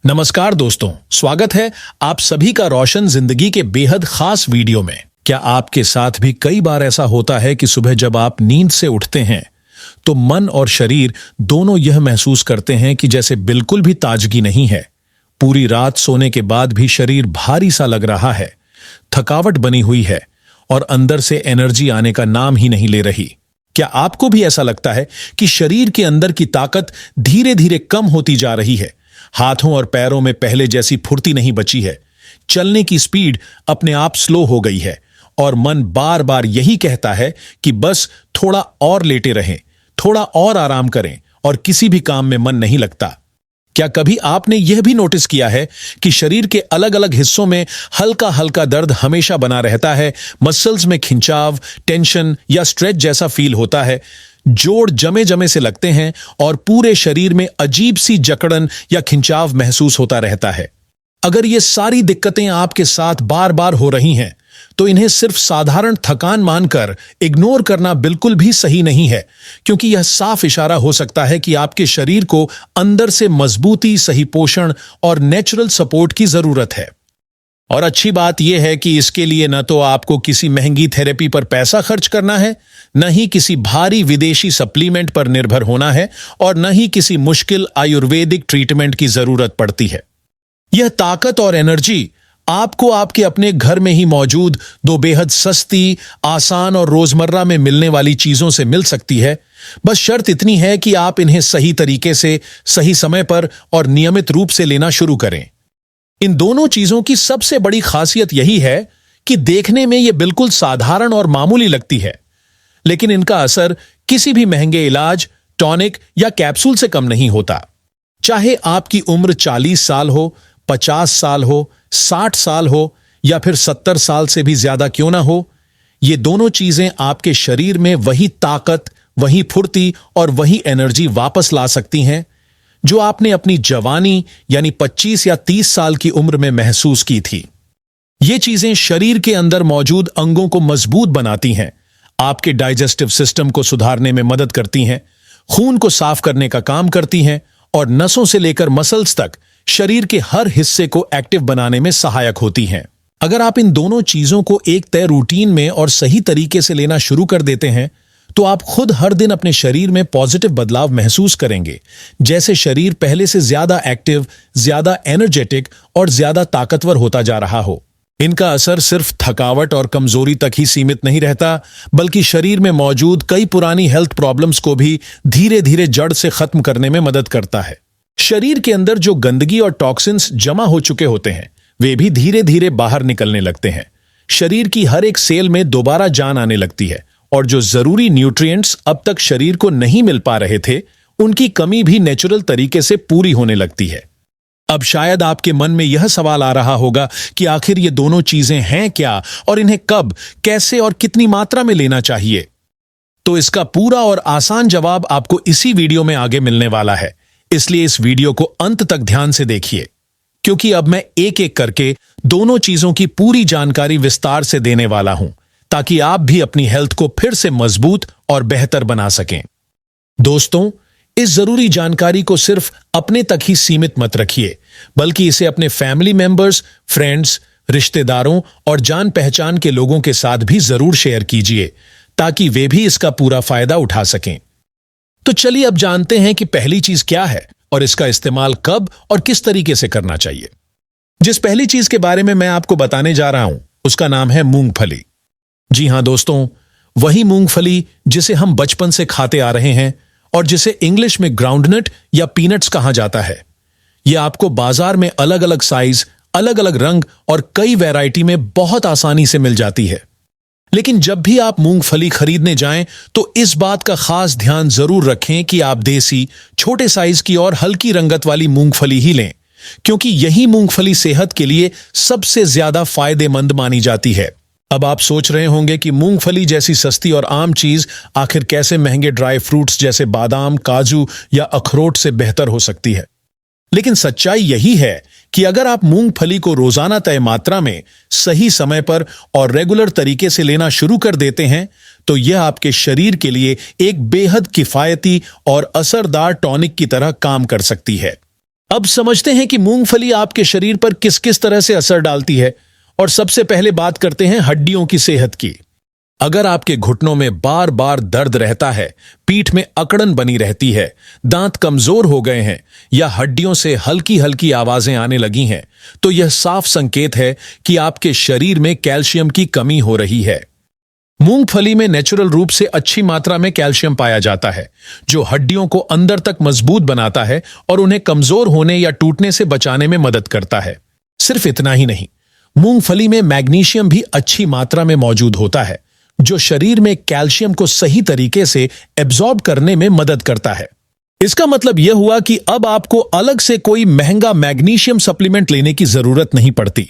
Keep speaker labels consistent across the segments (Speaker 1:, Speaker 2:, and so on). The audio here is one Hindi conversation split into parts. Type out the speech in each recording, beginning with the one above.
Speaker 1: नमस्कार दोस्तों, स्वागत है आप सभी का रोशन जिंदगी के बेहद खास वीडियो में। क्या आपके साथ भी कई बार ऐसा होता है कि सुबह जब आप नींद से उठते हैं तो मन और शरीर दोनों यह महसूस करते हैं कि जैसे बिल्कुल भी ताजगी नहीं है। पूरी रात सोने के बाद भी शरीर भारी सा लग रहा है, थकावट बनी हुई है और अंदर से एनर्जी आने का नाम ही नहीं ले रही। क्या आपको भी ऐसा लगता है कि शरीर के अंदर की ताकत धीरे धीरे कम होती जा रही है? हाथों और पैरों में पहले जैसी फुर्ती नहीं बची है, चलने की स्पीड अपने आप स्लो हो गई है और मन बार बार यही कहता है कि बस थोड़ा और लेटे रहें, थोड़ा और आराम करें और किसी भी काम में मन नहीं लगता। क्या कभी आपने यह भी नोटिस किया है कि शरीर के अलग अलग हिस्सों में हल्का हल्का दर्द हमेशा बना रहता है? मसल्स में खिंचाव, टेंशन या स्ट्रेच जैसा फील होता है, जोड़ जमे जमे से लगते हैं और पूरे शरीर में अजीब सी जकड़न या खिंचाव महसूस होता रहता है। अगर ये सारी दिक्कतें आपके साथ बार बार हो रही हैं तो इन्हें सिर्फ साधारण थकान मानकर इग्नोर करना बिल्कुल भी सही नहीं है, क्योंकि यह साफ इशारा हो सकता है कि आपके शरीर को अंदर से मजबूती, सही पोषण और नेचुरल सपोर्ट की जरूरत है। और अच्छी बात यह है कि इसके लिए न तो आपको किसी महंगी थेरेपी पर पैसा खर्च करना है, न ही किसी भारी विदेशी सप्लीमेंट पर निर्भर होना है और न ही किसी मुश्किल आयुर्वेदिक ट्रीटमेंट की जरूरत पड़ती है। यह ताकत और एनर्जी आपको आपके अपने घर में ही मौजूद दो बेहद सस्ती, आसान और रोजमर्रा में मिलने वाली चीजों से मिल सकती है। बस शर्त इतनी है कि आप इन्हें सही तरीके से, सही समय पर और नियमित रूप से लेना शुरू करें। इन दोनों चीजों की सबसे बड़ी खासियत यही है कि देखने में ये बिल्कुल साधारण और मामूली लगती है, लेकिन इनका असर किसी भी महंगे इलाज, टॉनिक या कैप्सूल से कम नहीं होता। चाहे आपकी उम्र 40 साल हो, 50 साल हो, 60 साल हो या फिर 70 साल से भी ज्यादा क्यों ना हो, ये दोनों चीजें आपके शरीर में वही ताकत, वही फुर्ती और वही एनर्जी वापस ला सकती हैं जो आपने अपनी जवानी यानी 25 या 30 साल की उम्र में महसूस की थी। ये चीजें शरीर के अंदर मौजूद अंगों को मजबूत बनाती हैं, आपके डाइजेस्टिव सिस्टम को सुधारने में मदद करती हैं, खून को साफ करने का काम करती हैं और नसों से लेकर मसल्स तक शरीर के हर हिस्से को एक्टिव बनाने में सहायक होती हैं। अगर आप इन दोनों चीजों को एक तय रूटीन में और सही तरीके से लेना शुरू कर देते हैं तो आप खुद हर दिन अपने शरीर में पॉजिटिव बदलाव महसूस करेंगे, जैसे शरीर पहले से ज्यादा एक्टिव, ज्यादा एनर्जेटिक और ज्यादा ताकतवर होता जा रहा हो। इनका असर सिर्फ थकावट और कमजोरी तक ही सीमित नहीं रहता, बल्कि शरीर में मौजूद कई पुरानी हेल्थ प्रॉब्लम्स को भी धीरे धीरे जड़ से खत्म करने में मदद करता है। शरीर के अंदर जो गंदगी और टॉक्सिन्स जमा हो चुके होते हैं वे भी धीरे धीरे बाहर निकलने लगते हैं। शरीर की हर एक सेल में दोबारा जान आने लगती है और जो जरूरी न्यूट्रिएंट्स अब तक शरीर को नहीं मिल पा रहे थे उनकी कमी भी नेचुरल तरीके से पूरी होने लगती है। अब शायद आपके मन में यह सवाल आ रहा होगा कि आखिर ये दोनों चीजें हैं क्या और इन्हें कब, कैसे और कितनी मात्रा में लेना चाहिए। तो इसका पूरा और आसान जवाब आपको इसी वीडियो में आगे मिलने वाला है, इसलिए इस वीडियो को अंत तक ध्यान से देखिए, क्योंकि अब मैं एक एक करके दोनों चीजों की पूरी जानकारी विस्तार से देने वाला हूं, ताकि आप भी अपनी हेल्थ को फिर से मजबूत और बेहतर बना सकें। दोस्तों, इस जरूरी जानकारी को सिर्फ अपने तक ही सीमित मत रखिए, बल्कि इसे अपने फैमिली मेंबर्स, फ्रेंड्स, रिश्तेदारों और जान पहचान के लोगों के साथ भी जरूर शेयर कीजिए, ताकि वे भी इसका पूरा फायदा उठा सकें। तो चलिए अब जानते हैं कि पहली चीज क्या है और इसका इस्तेमाल कब और किस तरीके से करना चाहिए। जिस पहली चीज के बारे में मैं आपको बताने जा रहा हूं उसका नाम है मूंगफली। जी हां दोस्तों, वही मूंगफली जिसे हम बचपन से खाते आ रहे हैं और जिसे इंग्लिश में ग्राउंडनट या पीनट्स कहा जाता है। यह आपको बाजार में अलग अलग साइज, अलग अलग रंग और कई वैरायटी में बहुत आसानी से मिल जाती है। लेकिन जब भी आप मूंगफली खरीदने जाएं तो इस बात का खास ध्यान जरूर रखें कि आप देसी, छोटे साइज की और हल्की रंगत वाली मूंगफली ही लें, क्योंकि यही मूंगफली सेहत के लिए सबसे ज्यादा फायदेमंद मानी जाती है। अब आप सोच रहे होंगे कि मूंगफली जैसी सस्ती और आम चीज आखिर कैसे महंगे ड्राई फ्रूट्स जैसे बादाम, काजू या अखरोट से बेहतर हो सकती है। लेकिन सच्चाई यही है कि अगर आप मूंगफली को रोजाना तय मात्रा में, सही समय पर और रेगुलर तरीके से लेना शुरू कर देते हैं तो यह आपके शरीर के लिए एक बेहद किफायती और असरदार टॉनिक की तरह काम कर सकती है। अब समझते हैं कि मूंगफली आपके शरीर पर किस किस तरह से असर डालती है। और सबसे पहले बात करते हैं हड्डियों की सेहत की। अगर आपके घुटनों में बार बार दर्द रहता है, पीठ में अकड़न बनी रहती है, दांत कमजोर हो गए हैं या हड्डियों से हल्की हल्की आवाजें आने लगी हैं, तो यह साफ संकेत है कि आपके शरीर में कैल्शियम की कमी हो रही है। मूंगफली में नेचुरल रूप से अच्छी मात्रा में कैल्शियम पाया जाता है, जो हड्डियों को अंदर तक मजबूत बनाता है और उन्हें कमजोर होने या टूटने से बचाने में मदद करता है। सिर्फ इतना ही नहीं, मूंगफली में मैग्नीशियम भी अच्छी मात्रा में मौजूद होता है, जो शरीर में कैल्शियम को सही तरीके से एब्जॉर्ब करने में मदद करता है। इसका मतलब यह हुआ कि अब आपको अलग से कोई महंगा मैग्नीशियम सप्लीमेंट लेने की जरूरत नहीं पड़ती।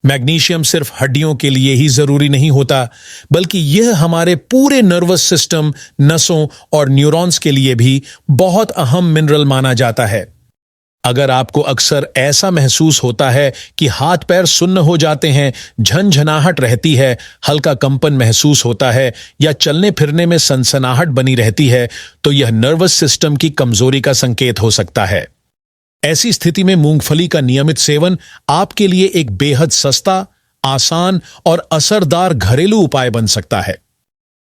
Speaker 1: मैग्नीशियम सिर्फ हड्डियों के लिए ही जरूरी नहीं होता, बल्कि यह हमारे पूरे नर्वस सिस्टम, नसों और न्यूरॉन्स के लिए भी बहुत अहम मिनरल माना जाता है। अगर आपको अक्सर ऐसा महसूस होता है कि हाथ पैर सुन्न हो जाते हैं, झनझनाहट रहती है, हल्का कंपन महसूस होता है या चलने फिरने में सनसनाहट बनी रहती है, तो यह नर्वस सिस्टम की कमजोरी का संकेत हो सकता है। ऐसी स्थिति में मूंगफली का नियमित सेवन आपके लिए एक बेहद सस्ता, आसान और असरदार घरेलू उपाय बन सकता है।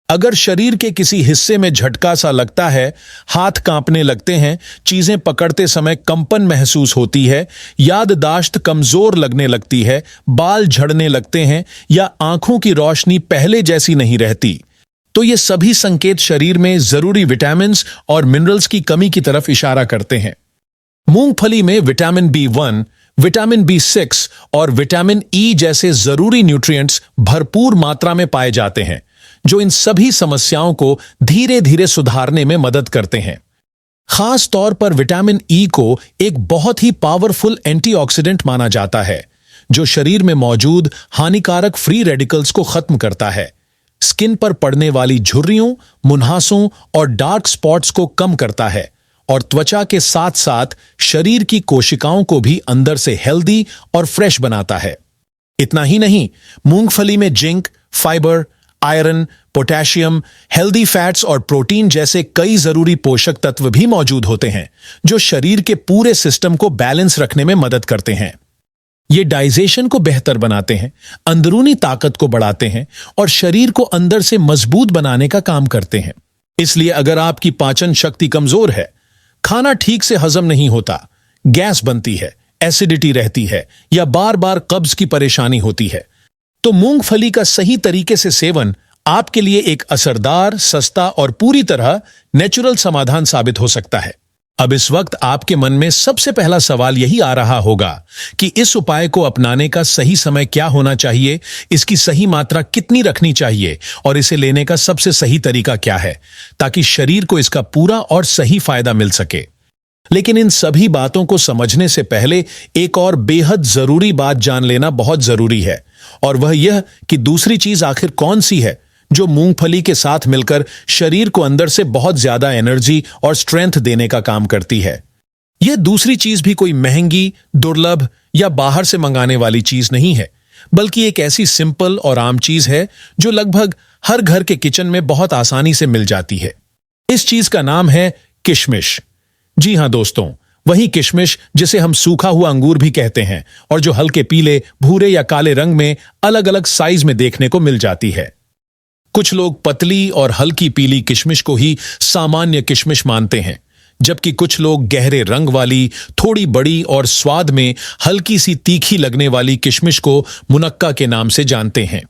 Speaker 1: अगर शरीर के किसी हिस्से में झटका सा लगता है, हाथ कांपने लगते हैं, चीजें पकड़ते समय कंपन महसूस होती है, याददाश्त कमजोर लगने लगती है, बाल झड़ने लगते हैं या आंखों की रोशनी पहले जैसी नहीं रहती, तो ये सभी संकेत शरीर में जरूरी विटामिन्स और मिनरल्स की कमी की तरफ इशारा करते हैं। मूंगफली में विटामिन B1, विटामिन B6 और विटामिन E जैसे जरूरी न्यूट्रिएंट्स भरपूर मात्रा में पाए जाते हैं, जो इन सभी समस्याओं को धीरे धीरे सुधारने में मदद करते हैं। खास तौर पर विटामिन ई को एक बहुत ही पावरफुल एंटीऑक्सीडेंट माना जाता है, जो शरीर में मौजूद हानिकारक फ्री रेडिकल्स को खत्म करता है, स्किन पर पड़ने वाली झुर्रियों, मुन्हासों और डार्क स्पॉट्स को कम करता है और त्वचा के साथ साथ शरीर की कोशिकाओं को भी अंदर से हेल्दी और फ्रेश बनाता है। इतना ही नहीं, मूंगफली में zinc, fibre, iron, potassium, healthy fats और प्रोटीन जैसे कई जरूरी पोषक तत्व भी मौजूद होते हैं, जो शरीर के पूरे सिस्टम को बैलेंस रखने में मदद करते हैं। ये डाइजेशन को बेहतर बनाते हैं, अंदरूनी ताकत को बढ़ाते हैं और शरीर को अंदर से मजबूत बनाने का काम करते हैं। इसलिए अगर आपकी पाचन शक्ति कमजोर है, खाना ठीक से हजम नहीं होता, गैस बनती है, एसिडिटी रहती है या बार बार कब्ज की परेशानी होती है, तो मूंगफली का सही तरीके से सेवन आपके लिए एक असरदार, सस्ता और पूरी तरह नेचुरल समाधान साबित हो सकता है। अब इस वक्त आपके मन में सबसे पहला सवाल यही आ रहा होगा कि इस उपाय को अपनाने का सही समय क्या होना चाहिए, इसकी सही मात्रा कितनी रखनी चाहिए और इसे लेने का सबसे सही तरीका क्या है, ताकि शरीर को इसका पूरा और सही फायदा मिल सके। लेकिन इन सभी बातों को समझने से पहले एक और बेहद जरूरी बात जान लेना बहुत जरूरी है, और वह यह कि दूसरी चीज आखिर कौन सी है जो मूंगफली के साथ मिलकर शरीर को अंदर से बहुत ज्यादा एनर्जी और स्ट्रेंथ देने का काम करती है। यह दूसरी चीज भी कोई महंगी, दुर्लभ या बाहर से मंगाने वाली चीज नहीं है, बल्कि एक ऐसी सिंपल और आम चीज है जो लगभग हर घर के किचन में बहुत आसानी से मिल जाती है। इस चीज का नाम है किशमिश। जी हां दोस्तों, वही किशमिश जिसे हम सूखा हुआ अंगूर भी कहते हैं और जो हल्के पीले, भूरे या काले रंग में अलग अलग साइज में देखने को मिल जाती है। कुछ लोग पतली और हल्की पीली किशमिश को ही सामान्य किशमिश मानते हैं, जबकि कुछ लोग गहरे रंग वाली, थोड़ी बड़ी और स्वाद में हल्की सी तीखी लगने वाली किशमिश को मुनक्का के नाम से जानते हैं।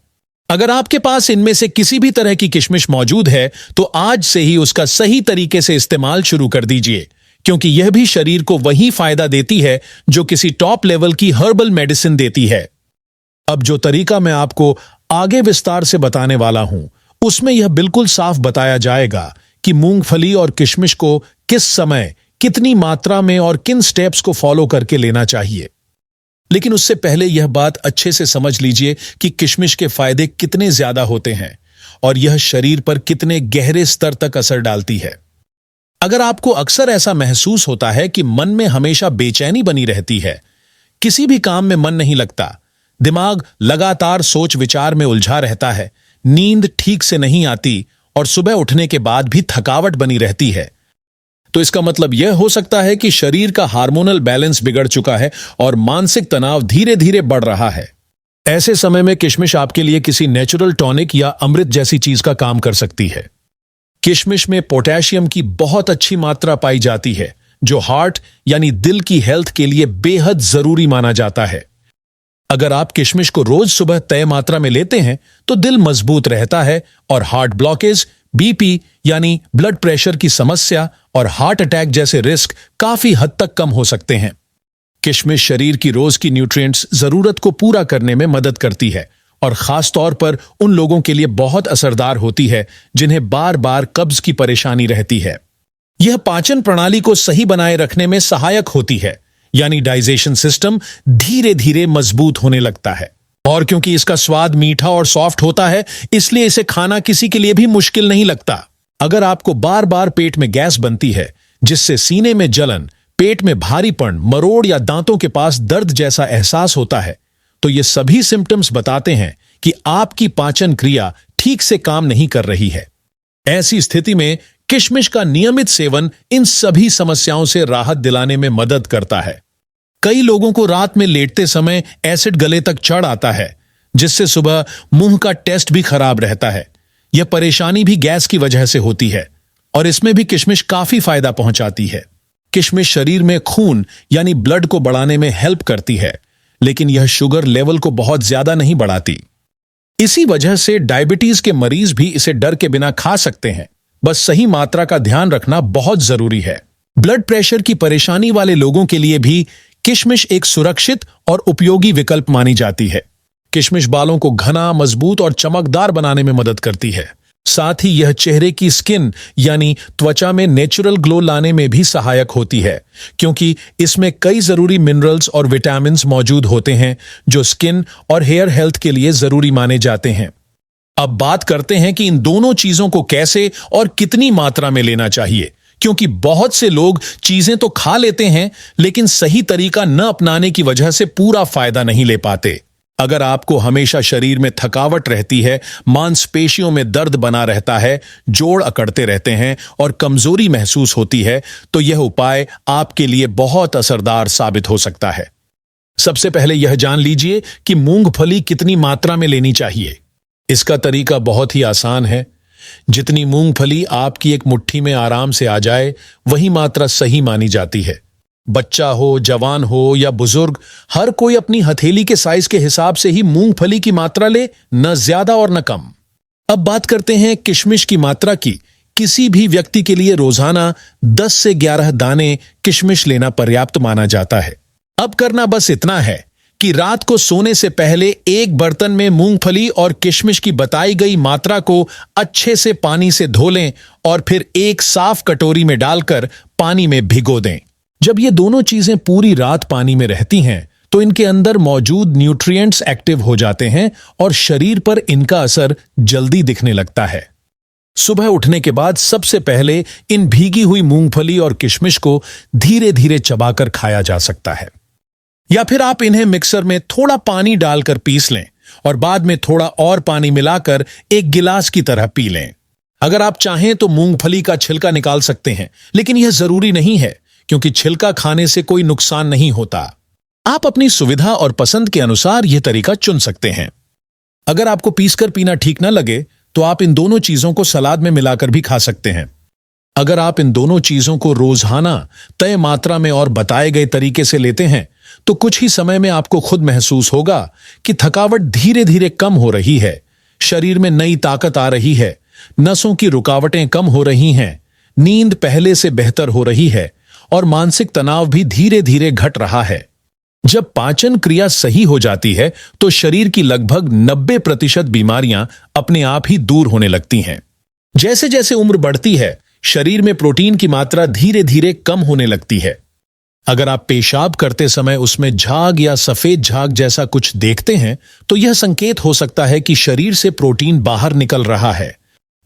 Speaker 1: अगर आपके पास इनमें से किसी भी तरह की किशमिश मौजूद है, तो आज से ही उसका सही तरीके से इस्तेमाल शुरू कर दीजिए, क्योंकि यह भी शरीर को वही फायदा देती है जो किसी टॉप लेवल की हर्बल मेडिसिन देती है। अब जो तरीका मैं आपको आगे विस्तार से बताने वाला हूं, उसमें यह बिल्कुल साफ बताया जाएगा कि मूंगफली और किशमिश को किस समय, कितनी मात्रा में और किन स्टेप्स को फॉलो करके लेना चाहिए। लेकिन उससे पहले यह बात अच्छे से समझ लीजिए कि किशमिश के फायदे कितने ज्यादा होते हैं और यह शरीर पर कितने गहरे स्तर तक असर डालती है। अगर आपको अक्सर ऐसा महसूस होता है कि मन में हमेशा बेचैनी बनी रहती है, किसी भी काम में मन नहीं लगता, दिमाग लगातार सोच विचार में उलझा रहता है, नींद ठीक से नहीं आती और सुबह उठने के बाद भी थकावट बनी रहती है, तो इसका मतलब यह हो सकता है कि शरीर का हार्मोनल बैलेंस बिगड़ चुका है और मानसिक तनाव धीरे धीरे बढ़ रहा है। ऐसे समय में किशमिश आपके लिए किसी नेचुरल टॉनिक या अमृत जैसी चीज का काम कर सकती है। किशमिश में पोटेशियम की बहुत अच्छी मात्रा पाई जाती है, जो हार्ट यानी दिल की हेल्थ के लिए बेहद जरूरी माना जाता है। अगर आप किशमिश को रोज सुबह तय मात्रा में लेते हैं तो दिल मजबूत रहता है और हार्ट ब्लॉकेज, बीपी यानी ब्लड प्रेशर की समस्या और हार्ट अटैक जैसे रिस्क काफी हद तक कम हो सकते हैं। किशमिश शरीर की रोज की न्यूट्रिएंट्स जरूरत को पूरा करने में मदद करती है और खास तौर पर उन लोगों के लिए बहुत असरदार होती है जिन्हें बार बार कब्ज की परेशानी रहती है। यह पाचन प्रणाली को सही बनाए रखने में सहायक होती है, यानी डाइजेशन सिस्टम धीरे धीरे मजबूत होने लगता है। और क्योंकि इसका स्वाद मीठा और सॉफ्ट होता है, इसलिए इसे खाना किसी के लिए भी मुश्किल नहीं लगता। अगर आपको बार बार पेट में गैस बनती है, जिससे सीने में जलन, पेट में भारीपन, मरोड़ या दांतों के पास दर्द जैसा एहसास होता है, तो ये सभी सिम्टम्स बताते हैं कि आपकी पाचन क्रिया ठीक से काम नहीं कर रही है। ऐसी स्थिति में किशमिश का नियमित सेवन इन सभी समस्याओं से राहत दिलाने में मदद करता है। कई लोगों को रात में लेटते समय एसिड गले तक चढ़ आता है, जिससे सुबह मुंह का टेस्ट भी खराब रहता है। यह परेशानी भी गैस की वजह से होती है और इसमें भी किशमिश काफी फायदा पहुंचाती है। किशमिश शरीर में खून यानी ब्लड को बढ़ाने में हेल्प करती है, लेकिन यह शुगर लेवल को बहुत ज्यादा नहीं बढ़ाती। इसी वजह से डायबिटीज के मरीज भी इसे डर के बिना खा सकते हैं। बस सही मात्रा का ध्यान रखना बहुत जरूरी है। ब्लड प्रेशर की परेशानी वाले लोगों के लिए भी किशमिश एक सुरक्षित और उपयोगी विकल्प मानी जाती है। किशमिश बालों को घना, मजबूत और चमकदार बनाने में मदद करती है। साथ ही यह चेहरे की स्किन यानी त्वचा में नेचुरल ग्लो लाने में भी सहायक होती है, क्योंकि इसमें कई जरूरी मिनरल्स और विटामिन्स मौजूद होते हैं जो स्किन और हेयर हेल्थ के लिए जरूरी माने जाते हैं। अब बात करते हैं कि इन दोनों चीजों को कैसे और कितनी मात्रा में लेना चाहिए, क्योंकि बहुत से लोग चीजें तो खा लेते हैं लेकिन सही तरीका न अपनाने की वजह से पूरा फायदा नहीं ले पाते। अगर आपको हमेशा शरीर में थकावट रहती है, मांसपेशियों में दर्द बना रहता है, जोड़ अकड़ते रहते हैं और कमजोरी महसूस होती है, तो यह उपाय आपके लिए बहुत असरदार साबित हो सकता है। सबसे पहले यह जान लीजिए कि मूंगफली कितनी मात्रा में लेनी चाहिए। इसका तरीका बहुत ही आसान है। जितनी मूंगफली आपकी एक मुट्ठी में आराम से आ जाए, वही मात्रा सही मानी जाती है। बच्चा हो, जवान हो या बुजुर्ग, हर कोई अपनी हथेली के साइज के हिसाब से ही मूंगफली की मात्रा ले, न ज्यादा और न कम। अब बात करते हैं किशमिश की मात्रा की। किसी भी व्यक्ति के लिए रोजाना 10 से 11 दाने किशमिश लेना पर्याप्त माना जाता है। अब करना बस इतना है कि रात को सोने से पहले एक बर्तन में मूंगफली और किशमिश की बताई गई मात्रा को अच्छे से पानी से धो लें और फिर एक साफ कटोरी में डालकर पानी में भिगो दें। जब ये दोनों चीजें पूरी रात पानी में रहती हैं, तो इनके अंदर मौजूद न्यूट्रिएंट्स एक्टिव हो जाते हैं और शरीर पर इनका असर जल्दी दिखने लगता है। सुबह उठने के बाद सबसे पहले इन भीगी हुई मूंगफली और किशमिश को धीरे धीरे चबाकर खाया जा सकता है, या फिर आप इन्हें मिक्सर में थोड़ा पानी डालकर पीस लें और बाद में थोड़ा और पानी मिलाकर एक गिलास की तरह पी लें। अगर आप चाहें तो मूंगफली का छिलका निकाल सकते हैं, लेकिन यह जरूरी नहीं है, क्योंकि छिलका खाने से कोई नुकसान नहीं होता। आप अपनी सुविधा और पसंद के अनुसार यह तरीका चुन सकते हैं। अगर आपको पीसकर पीना ठीक न लगे तो आप इन दोनों चीजों को सलाद में मिलाकर भी खा सकते हैं। अगर आप इन दोनों चीजों को रोजाना तय मात्रा में और बताए गए तरीके से लेते हैं, तो कुछ ही समय में आपको खुद महसूस होगा कि थकावट धीरे धीरे कम हो रही है, शरीर में नई ताकत आ रही है, नसों की रुकावटें कम हो रही हैं, नींद पहले से बेहतर हो रही है और मानसिक तनाव भी धीरे धीरे घट रहा है। जब पाचन क्रिया सही हो जाती है तो शरीर की लगभग 90% बीमारियां अपने आप ही दूर होने लगती हैं। जैसे जैसे उम्र बढ़ती है, शरीर में प्रोटीन की मात्रा धीरे धीरे कम होने लगती है। अगर आप पेशाब करते समय उसमें झाग या सफेद झाग जैसा कुछ देखते हैं, तो यह संकेत हो सकता है कि शरीर से प्रोटीन बाहर निकल रहा है।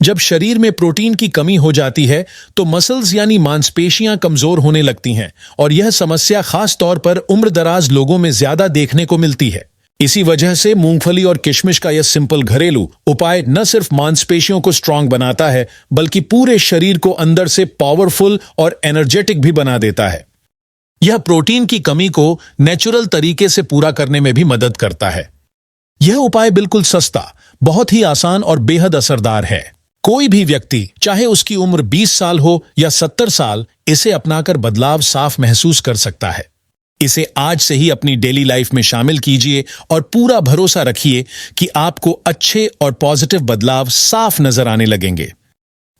Speaker 1: जब शरीर में प्रोटीन की कमी हो जाती है तो मसल्स यानी मांसपेशियां कमजोर होने लगती हैं और यह समस्या खास तौर पर उम्रदराज लोगों में ज्यादा देखने को मिलती है। इसी वजह से मूंगफली और किशमिश का यह सिंपल घरेलू उपाय न सिर्फ मांसपेशियों को स्ट्रांग बनाता है, बल्कि पूरे शरीर को अंदर से पावरफुल और एनर्जेटिक भी बना देता है। यह प्रोटीन की कमी को नेचुरल तरीके से पूरा करने में भी मदद करता है। यह उपाय बिल्कुल सस्ता, बहुत ही आसान और बेहद असरदार है। कोई भी व्यक्ति, चाहे उसकी उम्र 20 साल हो या 70 साल, इसे अपनाकर बदलाव साफ महसूस कर सकता है। इसे आज से ही अपनी डेली लाइफ में शामिल कीजिए और पूरा भरोसा रखिए कि आपको अच्छे और पॉजिटिव बदलाव साफ नजर आने लगेंगे।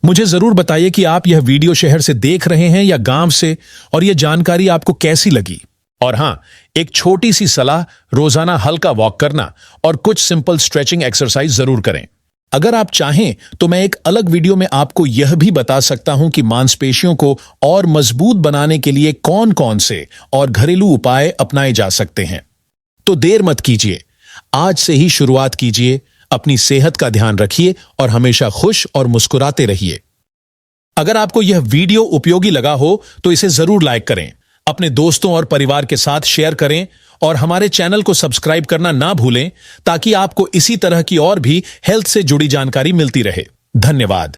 Speaker 1: मुझे जरूर बताइए कि आप यह वीडियो शहर से देख रहे हैं या गांव से, और यह जानकारी आपको कैसी लगी। और हां, एक छोटी सी सलाह, रोजाना हल्का वॉक करना और कुछ सिंपल स्ट्रेचिंग एक्सरसाइज जरूर करें। अगर आप चाहें तो मैं एक अलग वीडियो में आपको यह भी बता सकता हूं कि मांसपेशियों को और मजबूत बनाने के लिए कौन कौन से और घरेलू उपाय अपनाए जा सकते हैं। तो देर मत कीजिए, आज से ही शुरुआत कीजिए। अपनी सेहत का ध्यान रखिए और हमेशा खुश और मुस्कुराते रहिए। अगर आपको यह वीडियो उपयोगी लगा हो तो इसे जरूर लाइक करें, अपने दोस्तों और परिवार के साथ शेयर करें और हमारे चैनल को सब्सक्राइब करना ना भूलें, ताकि आपको इसी तरह की और भी हेल्थ से जुड़ी जानकारी मिलती रहे। धन्यवाद।